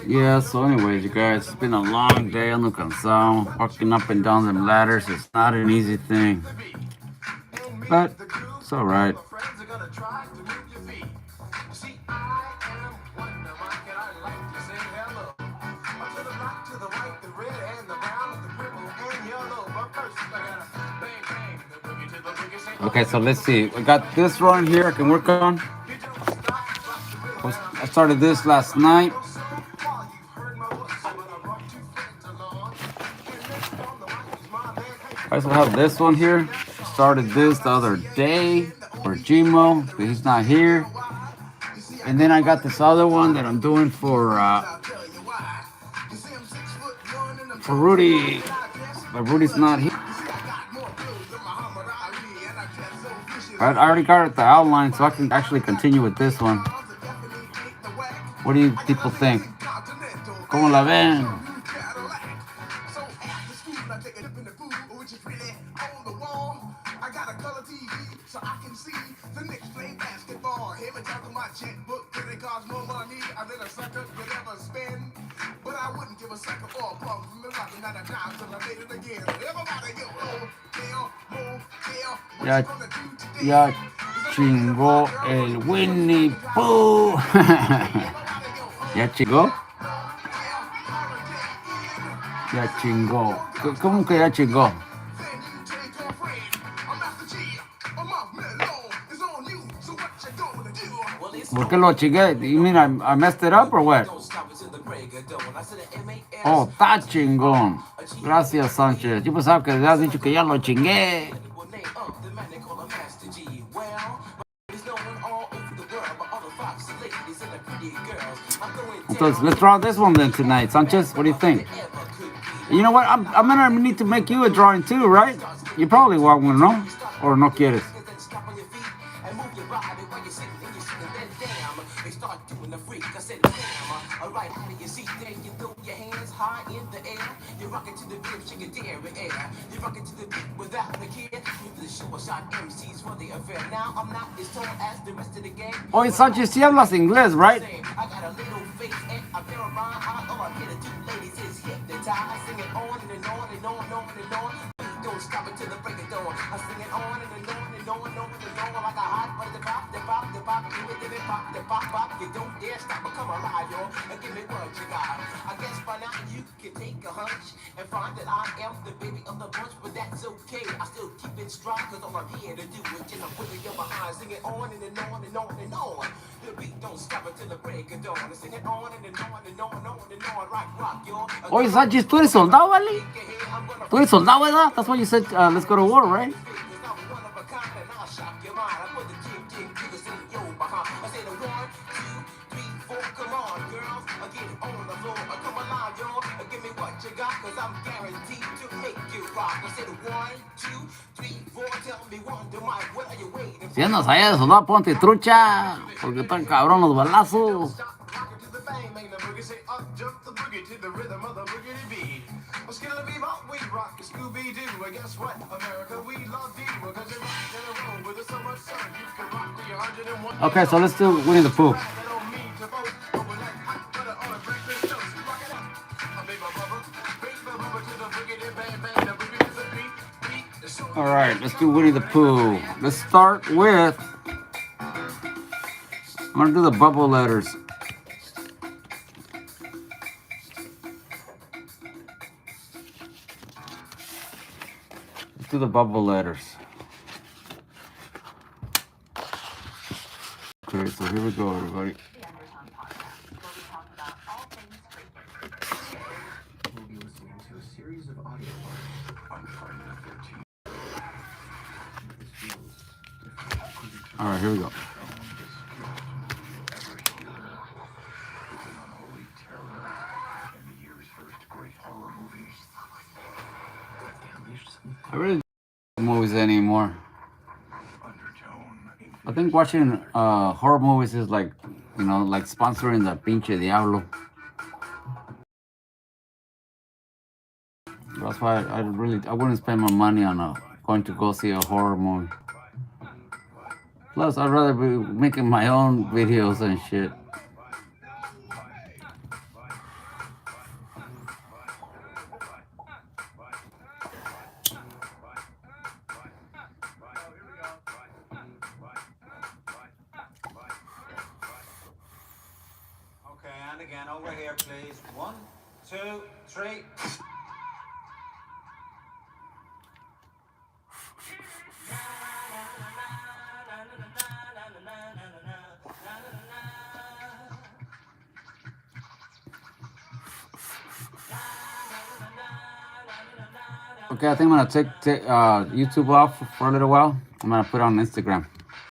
Yeah, so anyways, you guys, it's been a long day. Ando cansado. Walking up and down them ladders is not an easy thing. But it's alright. Okay, so let's see. We got this run here I can work on. I started this last night. I also have this one here. Started this the other day for Gmo, but he's not here. And then I got this other one that I'm doing for Rudy, but Rudy's not here. I already got the outline, so I can actually continue with this one. What do you people think? ¿Cómo la ven? Ya, ya chingó el Winnie Pooh. Ya chingó. Ya chingó. ¿Cómo que ya chingó? ¿Por qué lo chingué? You mean I messed it up or what? Oh, está chingón. Gracias, Sánchez. Yo pensaba que habías dicho que ya lo chingué. Entonces, let's draw this one then tonight. Sanchez, what do you think? You know what? I'm gonna need to make you a drawing too, right? You probably want one, no? Or no quieres? Oye, Sánchez, si hablas inglés, right? Oye, Sánchez, tú eres soldado, ¿vale? Tú eres soldado, ¿verdad? That's why you said, let's go to war, right? Si andas allá de soldado, ponte trucha, porque están cabrón los balazos. Okay, so let's do Winnie the Pooh. All right, let's do Winnie the Pooh. Let's start with, I'm gonna do the bubble letters. Let's do the bubble letters. Okay, so here we go, everybody. All right, here we go. I really don't like movies anymore. I think watching horror movies is like, you know, like sponsoring the pinche diablo. That's why I wouldn't spend my money on going to go see a horror movie. Plus, I'd rather be making my own videos and shit. And again, over here, please. 1, 2, 3. Okay, I think I'm gonna take YouTube off for a little while. I'm gonna put it on Instagram.